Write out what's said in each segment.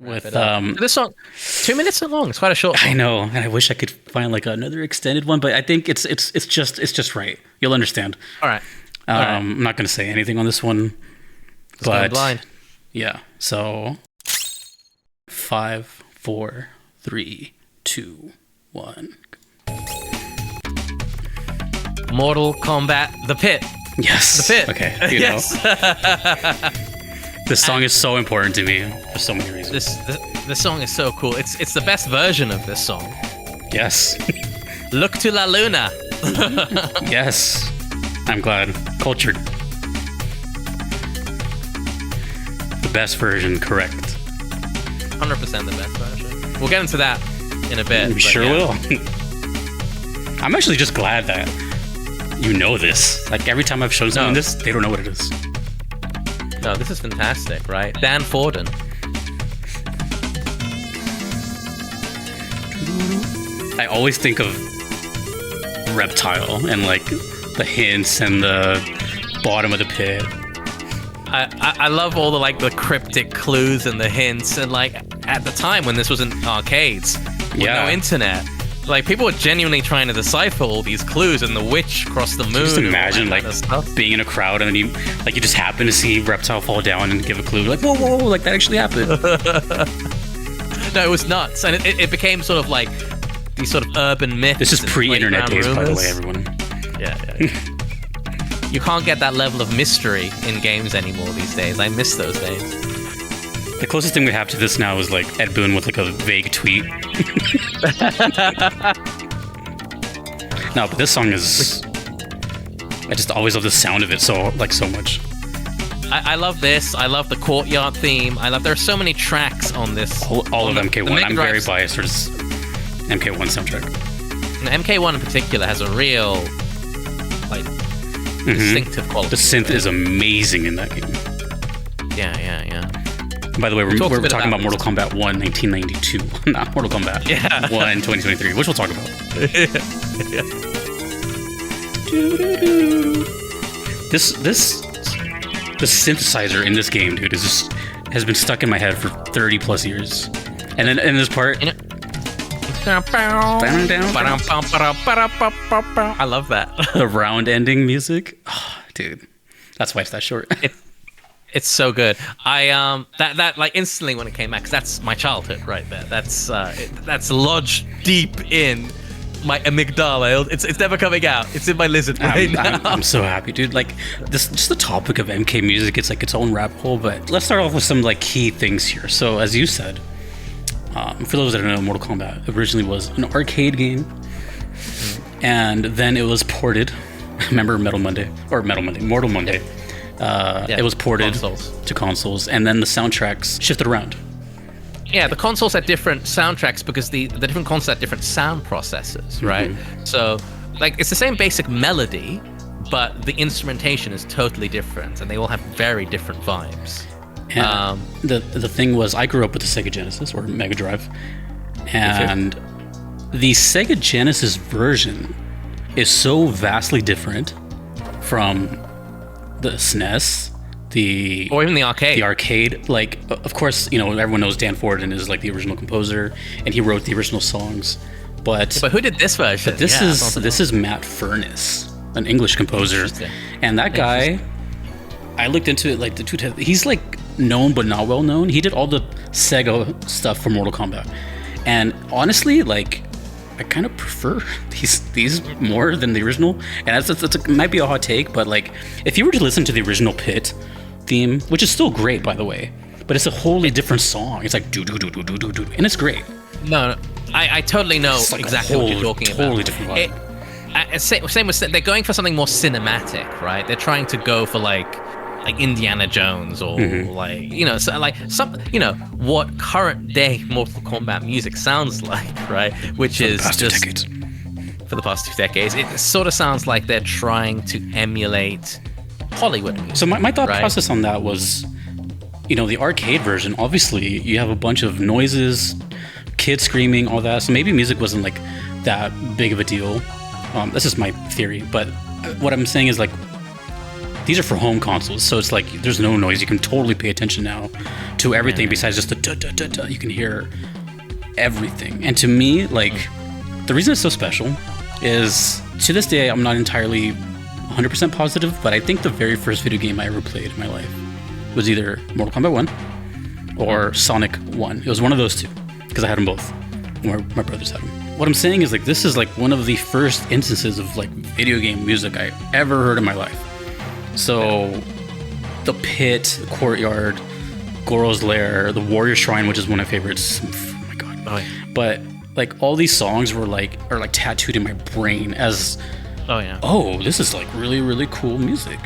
with This song, 2 minutes so long. It's quite a short song. I know, and I wish I could find like another extended one, but I think it's just right. You'll understand. All right. I'm not going to say anything on this one, Just going blind. yeah. So 5, 4, 3, 2, 1. Mortal Kombat: The Pit. Yes. The Pit. Okay. Yes. This song is so important to me for so many reasons. This song is so cool. It's the best version of this song. Yes. Look to La Luna. Yes. I'm glad. Cultured. The best version, correct. 100% the best version. We'll get into that in a bit. We sure will. I'm actually just glad that you know this. Like every time I've shown someone this, they don't know what it is. No, this is fantastic, right? Dan Forden. I always think of Reptile and like the hints and the bottom of the pit. I love all the cryptic clues and the hints, and like at the time when this was in arcades with no internet, like people were genuinely trying to decipher all these clues and the witch across the moon. Just imagine like stuff. being in a crowd and then you just happen to see Reptile fall down and give a clue, like whoa, like that actually happened. No, it was nuts, and it became sort of like these sort of urban myths. This is pre-internet days, by the way, everyone. Yeah. You can't get that level of mystery in games anymore these days. I miss those days. The closest thing we have to this now is like Ed Boon with like a vague tweet. No, but this song is... I just always love the sound of it so much. I love this. I love the courtyard theme. There are so many tracks on this. All of MK1. I'm very biased towards MK1 soundtrack. And MK1 in particular has a real, like, distinctive quality. The synth is amazing in that game. Yeah. By the way, we're talking about Mortal Kombat 1, 1992. Not Mortal Kombat 1, 2023, which we'll talk about. The synthesizer in this game, dude, has been stuck in my head for 30 plus years. And then in this part... I love that. The round ending music. Oh, dude, that's why it's that short. It's so good. That like instantly when it came out, because that's my childhood right there. That's lodged deep in my amygdala. It's never coming out. It's in my lizard brain now. I'm so happy, dude. Like this, just the topic of MK music. It's like its own rabbit hole. But let's start off with some like key things here. So as you said, for those that don't know, Mortal Kombat originally was an arcade game, and then it was ported. Remember Mortal Monday? It was ported to consoles, and then the soundtracks shifted around. Yeah, the consoles had different soundtracks because the different consoles had different sound processors, right? So, like, it's the same basic melody, but the instrumentation is totally different, and they all have very different vibes. And the thing was, I grew up with the Sega Genesis or Mega Drive, and the Sega Genesis version is so vastly different from the SNES, or even the arcade. The arcade, like, of course, you know, everyone knows Dan Forden is like the original composer, and he wrote the original songs. But who did this version? But this is Matt Furness, an English composer, and that guy, I looked into it. Like he's like known but not well known. He did all the Sega stuff for Mortal Kombat, and honestly, like, I kind of prefer these more than the original. And it might be a hot take, but like, if you were to listen to the original Pit theme, which is still great, by the way, but it's a wholly different song. It's like do do do do do do do, and it's great. No, I totally know like exactly what you're talking about. Totally different vibe. Same with they're going for something more cinematic, right? They're trying to go for like Indiana Jones or like, you know, so like some, you know, what current day Mortal Kombat music sounds like, right? Which is just for the past 2 decades. It sort of sounds like they're trying to emulate Hollywood music. So my thought process on that was, you know, the arcade version, obviously you have a bunch of noises, kids screaming, all that. So maybe music wasn't like that big of a deal. This is my theory, but what I'm saying is like, these are for home consoles, so it's like there's no noise. You can totally pay attention now to everything besides just the da-da-da-da. You can hear everything. And to me, like, the reason it's so special is, to this day, I'm not entirely 100% positive, but I think the very first video game I ever played in my life was either Mortal Kombat 1 or Sonic 1. It was one of those two, because I had them both. My brothers had them. What I'm saying is, like, this is like one of the first instances of like video game music I ever heard in my life. So the pit, the courtyard, Goro's lair, the warrior shrine, which is one of my favorites. Oh my god. Oh, yeah. But like all these songs are like tattooed in my brain as this is like really, really cool music.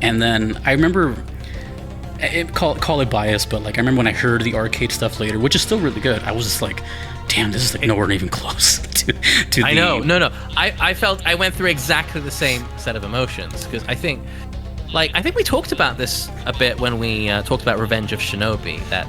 And then I remember, call it bias, but like I remember when I heard the arcade stuff later, which is still really good, I was just like, damn, this is like nowhere even close to I know. No. I felt I went through exactly the same set of emotions, because I think we talked about this a bit when we talked about Revenge of Shinobi, that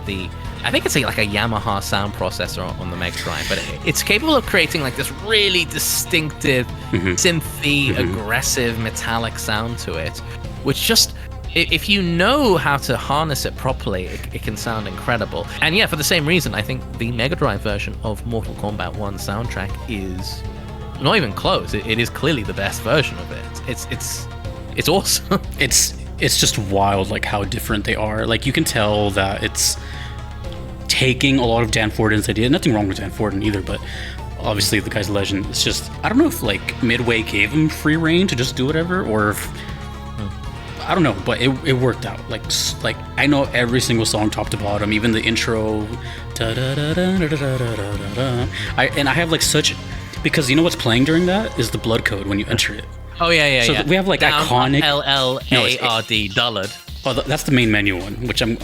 I think it's like a Yamaha sound processor on the Mega Drive, but it's capable of creating like this really distinctive, synthy, aggressive, metallic sound to it, which just, if you know how to harness it properly, it can sound incredible. And yeah, for the same reason, I think the Mega Drive version of Mortal Kombat 1 soundtrack is not even close. It is clearly the best version of it. It's awesome. It's just wild, like how different they are. Like you can tell that it's taking a lot of Dan Forden's idea. Nothing wrong with Dan Forden either, but obviously the guy's a legend. It's just, I don't know if like Midway gave him free reign to just do whatever, or if, I don't know, but it worked out. Like I know every single song top to bottom, even the intro. I have like such, because you know what's playing during that is the blood code when you enter it. Oh yeah. So we have like iconic LLARD Dullard. Oh, that's the main menu one, which I'm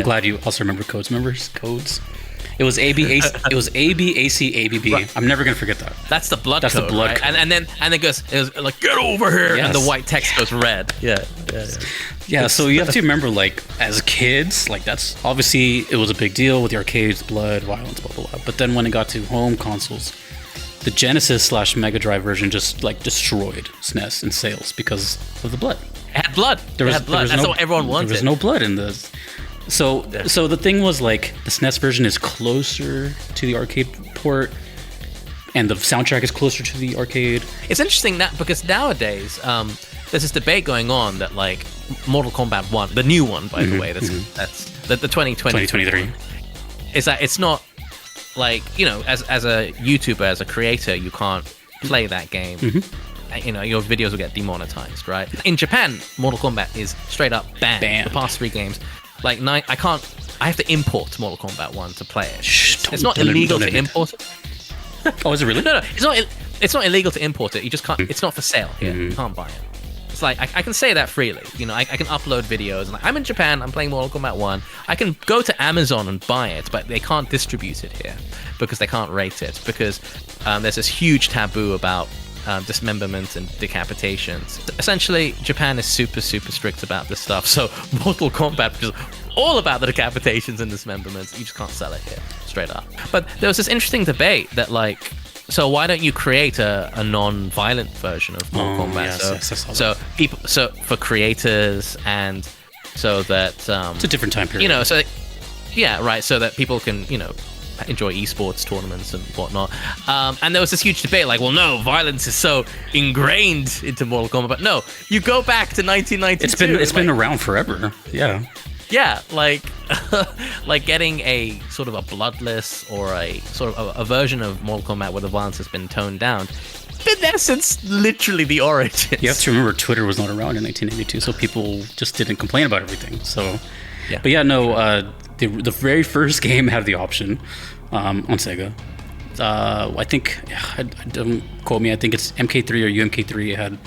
glad you also remember codes. Remember codes? It was ABAC, ABB. I'm never gonna forget that. That's the blood code. That's the blood code. And then it goes like, get over here, and the white text goes red. Yeah. So you have to remember, like, as kids, like that's obviously it was a big deal with the arcades, blood, violence, blah blah blah. But then when it got to home consoles, the Genesis / Mega Drive version just like destroyed SNES in sales because of the blood. It had blood. That's what everyone wanted. There was no blood in this. So the thing was, like, the SNES version is closer to the arcade port, and the soundtrack is closer to the arcade. It's interesting that because nowadays there's this debate going on that like Mortal Kombat 1, the new one by the way, that's the 2023, is that it's not like, you know, as a YouTuber, as a creator, you can't play that game. You know, your videos will get demonetized, right? In Japan, Mortal Kombat is straight up banned. The past 3 games. Like, I have to import Mortal Kombat 1 to play it. It's not illegal to import it. Oh, is it really? No, it's not illegal to import it. You just can't, it's not for sale here. You can't buy it. It's like, I can say that freely. You know, I can upload videos. And I'm in Japan, I'm playing Mortal Kombat 1. I can go to Amazon and buy it, but they can't distribute it here because they can't rate it, because there's this huge taboo about dismemberment and decapitations. Essentially, Japan is super, super strict about this stuff. So Mortal Kombat is all about the decapitations and dismemberments. You just can't sell it here, straight up. But there was this interesting debate that, like, so why don't you create a non-violent version of Mortal Kombat? So for creators, and so that it's a different time period. You know, so yeah, right. So that people can, you know, enjoy esports tournaments and whatnot. And there was this huge debate, like, well, no, violence is so ingrained into Mortal Kombat. But no, you go back to 1992. It's been around forever. Yeah. Yeah, like like getting a sort of a bloodless or a sort of a version of Mortal Kombat where the violence has been toned down. In essence, literally the origins. You have to remember, Twitter was not around in 1982, so people just didn't complain about everything. So, yeah. But yeah, no. The very first game had the option on Sega. I think, don't quote me, I think it's MK3 or UMK3. It had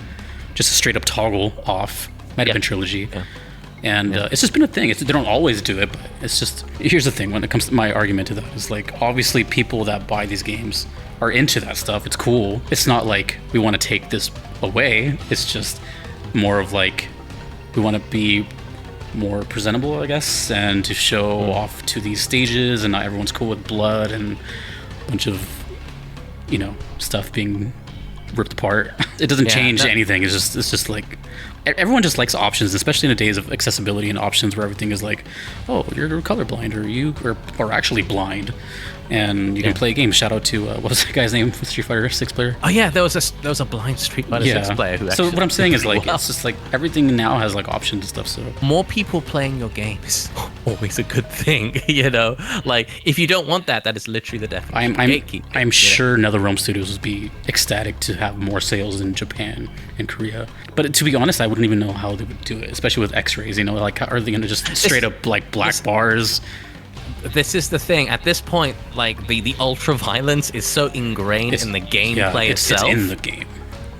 just a straight up toggle off. Might have been Trilogy. Yeah. And it's just been a thing. They don't always do it, but it's just, here's the thing when it comes to my argument to that is, like, obviously people that buy these games are into that stuff. It's cool. It's not like we want to take this away. It's just more of like we want to be more presentable, I guess, and to show off to these stages, and not everyone's cool with blood and a bunch of, you know, stuff being ripped apart. It doesn't change anything. It's just like everyone just likes options, especially in the days of accessibility and options where everything is like, oh, you're colorblind, or you are actually blind, and you can play a game. Shout out to what was that guy's name from Street Fighter 6 player? Oh yeah, there was a blind Street Fighter 6 player who actually. So what I'm saying is like well. it's just like everything now has like options and stuff. So more people playing your games always a good thing, you know. Like if you don't want that, that is literally the definition. I'm sure NetherRealm Studios would be ecstatic to have more sales in Japan and Korea. But to be honest, I wouldn't even know how they would do it, especially with X-rays. You know, like are they gonna just straight up like black bars? This is the thing. At this point, like the ultra violence is so ingrained in the gameplay itself. It's in the game.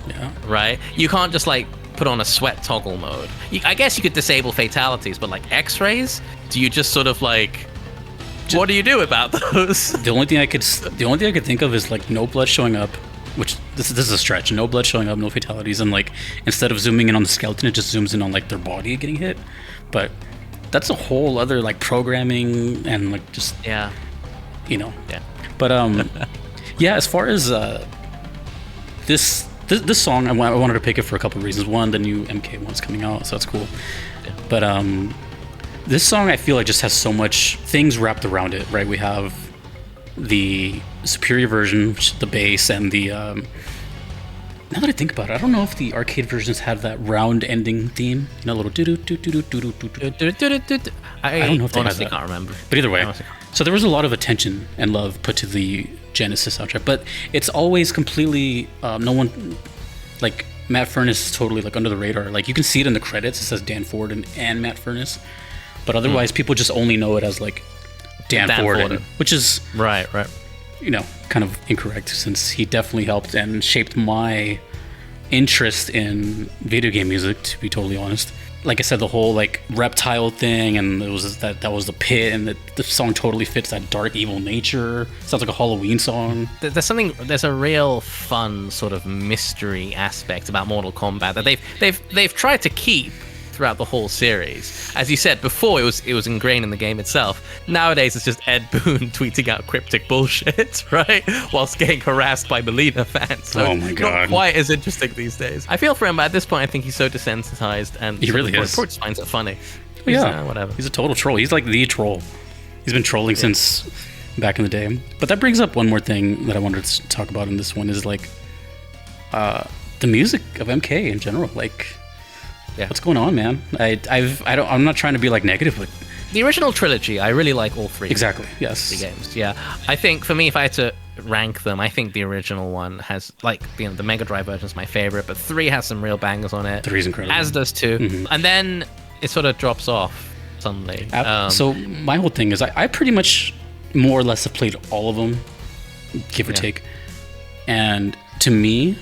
Yeah. Right. You can't just like put on a sweat toggle mode. I guess you could disable fatalities, but like X-rays, do you just sort of like? What do you do about those? The only thing I could think of is like no blood showing up, which this is a stretch. No blood showing up, no fatalities, and like instead of zooming in on the skeleton, it just zooms in on like their body getting hit. But that's a whole other like programming and like just you know. Yeah. But yeah. As far as this song, I wanted to pick it for a couple of reasons. One, the new MK1's coming out, so that's cool. Yeah. But this song, I feel like just has so much things wrapped around it, right? We have the superior version, which is the bass, and the now that I think about it, I don't know if the arcade versions have that round ending theme, you know, a little do do do do do do do do. I don't know if they honestly have that. can't remember. But either way, so there was a lot of attention and love put to the Genesis soundtrack, but it's always completely no one like Matt Furniss is totally like under the radar. Like you can see it in the credits, it says Dan Ford and Matt Furniss, but otherwise people just only know it as like Dan Ford, which is right. You know, kind of incorrect, since he definitely helped and shaped my interest in video game music, to be totally honest. Like I said, the whole like reptile thing, and it was that was the pit, and the song totally fits that dark evil nature. Sounds like a Halloween song. There's a real fun sort of mystery aspect about Mortal Kombat that they've tried to keep throughout the whole series. As you said before, it was ingrained in the game itself. Nowadays it's just Ed Boon tweeting out cryptic bullshit, right, whilst getting harassed by Melina fans. So oh my god, not quite as interesting these days. I feel for him, but at this point I think he's so desensitized, and he really is. Just finds it funny. Whatever. He's a total troll. He's like the troll. He's been trolling since back in the day. But that brings up one more thing that I wanted to talk about in this one is like the music of MK in general. Like, what's going on, man? I'm not trying to be like negative, but the original trilogy, I really like all three. Exactly. Yes. The games. Yeah. I think for me, if I had to rank them, I think the original one has like the Mega Drive version is my favorite, but 3 has some real bangers on it. 3 is incredible. As does 2, and then it sort of drops off suddenly. So my whole thing is I pretty much more or less have played all of them, give or take, and to me,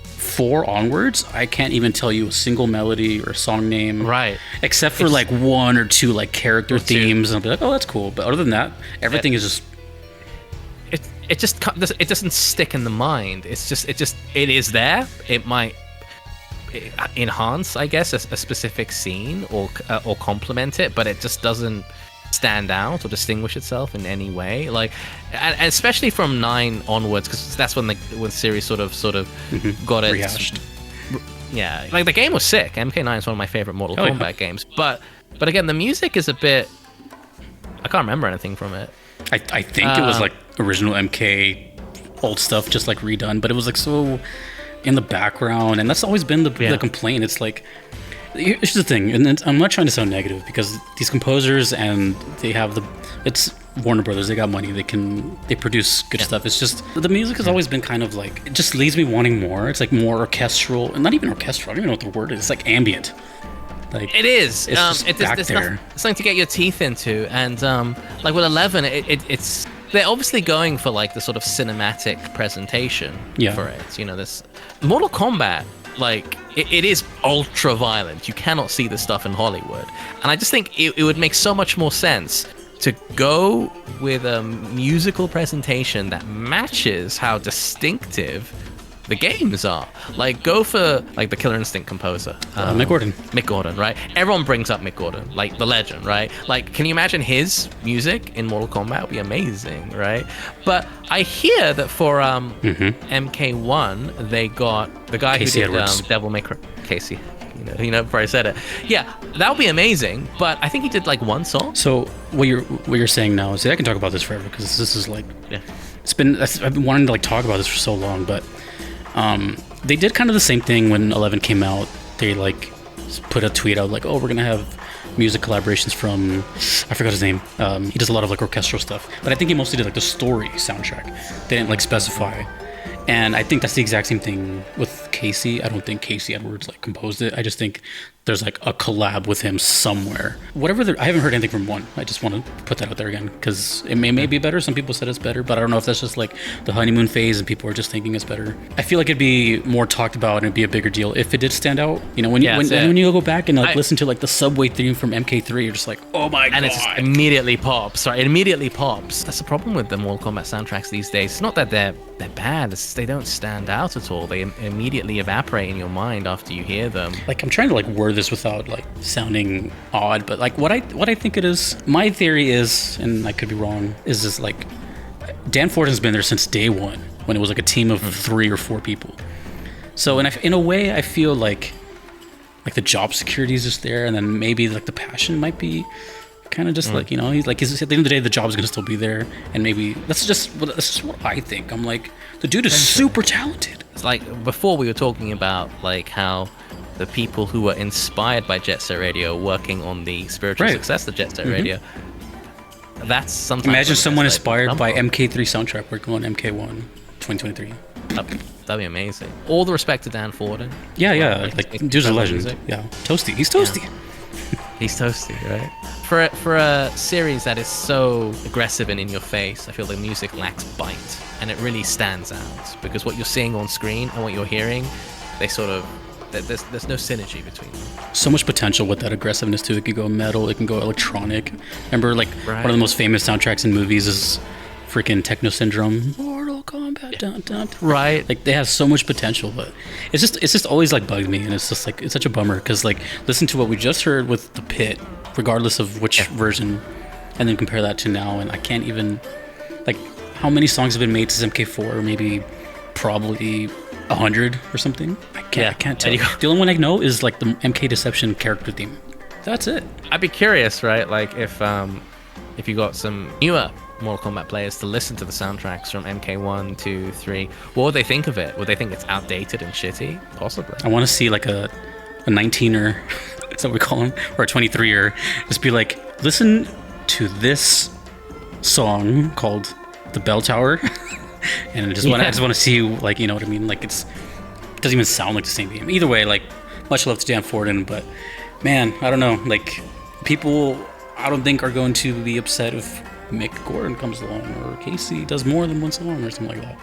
4 onwards, I can't even tell you a single melody or song name, right? Except for like 1 or 2 like character themes, and I'll be like, oh, that's cool. But other than that, everything is just it doesn't stick in the mind. It is there. It might enhance, I guess, a specific scene or complement it, but it just doesn't stand out or distinguish itself in any way. Like, and especially from 9 onwards, because that's when the series sort of got it rehashed. Yeah, like the game was sick. MK9 is one of my favorite Mortal Kombat games, but again, the music is a bit. I can't remember anything from it. I think it was like original MK old stuff, just like redone, but it was like so in the background, and that's always been the complaint. It's like, here's the thing, and I'm not trying to sound negative, because these composers, and they have it's Warner Brothers, they got money, they produce good stuff. It's just the music has always been kind of like, it just leaves me wanting more. It's like more orchestral, and not even orchestral, I don't even know what the word is. It's like ambient. Like, it is. It's something to get your teeth into, and like with 11, it's they're obviously going for like the sort of cinematic presentation for it. You know, this Mortal Kombat, like it is ultra violent. You cannot see this stuff in Hollywood, and I just think it would make so much more sense to go with a musical presentation that matches how distinctive the games are. Like, go for like the Killer Instinct composer, Mick Gordon. Mick Gordon, right? Everyone brings up Mick Gordon, like the legend, right? Like, can you imagine his music in Mortal Kombat? Would be amazing, right? But I hear that for MK1, they got the guy Casey who did Edwards. Devil May Cry. Casey. before I said it. Yeah, that would be amazing. But I think he did like one song. So what you're saying now is, I can talk about this forever because this is like, Yeah. I've been wanting to like talk about this for so long, but they did kind of the same thing when 11 came out. They like put a tweet out like, oh, we're gonna have music collaborations from, I forgot his name. He does a lot of like orchestral stuff, but I think he mostly did like the story soundtrack. They didn't like specify. And I think that's the exact same thing with Casey. I don't think Casey Edwards like composed it. I just think there's like a collab with him somewhere. I haven't heard anything from one. I just want to put that out there again because it may be better. Some people said it's better, but I don't know if that's just like the honeymoon phase and people are just thinking it's better. I feel like it'd be more talked about and it'd be a bigger deal if it did stand out. When you go back and like listen to like the subway theme from MK3, you're just like, oh my god, and it just immediately pops. Right, it immediately pops. That's the problem with the Mortal Kombat soundtracks these days. It's not that they're bad. It's they don't stand out at all. They immediately evaporate in your mind after you hear them. Like, I'm trying to like word this without like sounding odd, but like what I think it is, my theory is, and I could be wrong, is just like Dan Forden's been there since day one when it was like a team of 3 or 4 people. So in a way, I feel like the job security is just there, and then maybe like the passion might be kind of just like, he's at the end of the day, the job's gonna still be there, and maybe that's just what I think. I'm like, the dude is super talented. It's like before we were talking about like how the people who were inspired by Jet Set Radio working on the spiritual success of Jet Set Radio. That's sometimes. Imagine someone inspired by MK3 soundtrack working on MK1 2023. That'd be amazing. All the respect to Dan Forden. Yeah. Like dude's a legend. Music. Yeah, toasty. He's toasty. Yeah. He's toasty, right? For a series that is so aggressive and in your face, I feel the music lacks bite, and it really stands out because what you're seeing on screen and what you're hearing, they sort of. There's no synergy between them. So much potential with that aggressiveness too. It can go metal, it can go electronic. Remember, like one of the most famous soundtracks in movies is freaking Techno Syndrome. Mortal Kombat. Dun, dun, dun. Right. Like they have so much potential, but it's just always like bugged me, and it's just like it's such a bummer because like listen to what we just heard with The Pit, regardless of which version, and then compare that to now, and I can't even like how many songs have been made since MK4? Maybe probably 100 or something. I can't tell. The only one I know is like the MK Deception character theme. That's it. I'd be curious, right? Like if you got some newer Mortal Kombat players to listen to the soundtracks from MK1, 2, 3, what would they think of it? Would they think it's outdated and shitty? Possibly. I want to see like a 19er, is that what we call him, or a 23er, just be like, listen to this song called The Bell Tower. And I just want to see you, like, you know what I mean? Like, it doesn't even sound like the same game. Either way, like, much love to Dan Forden, but man, I don't know. Like, people, I don't think are going to be upset if Mick Gordon comes along or Casey does more than one song or something like that.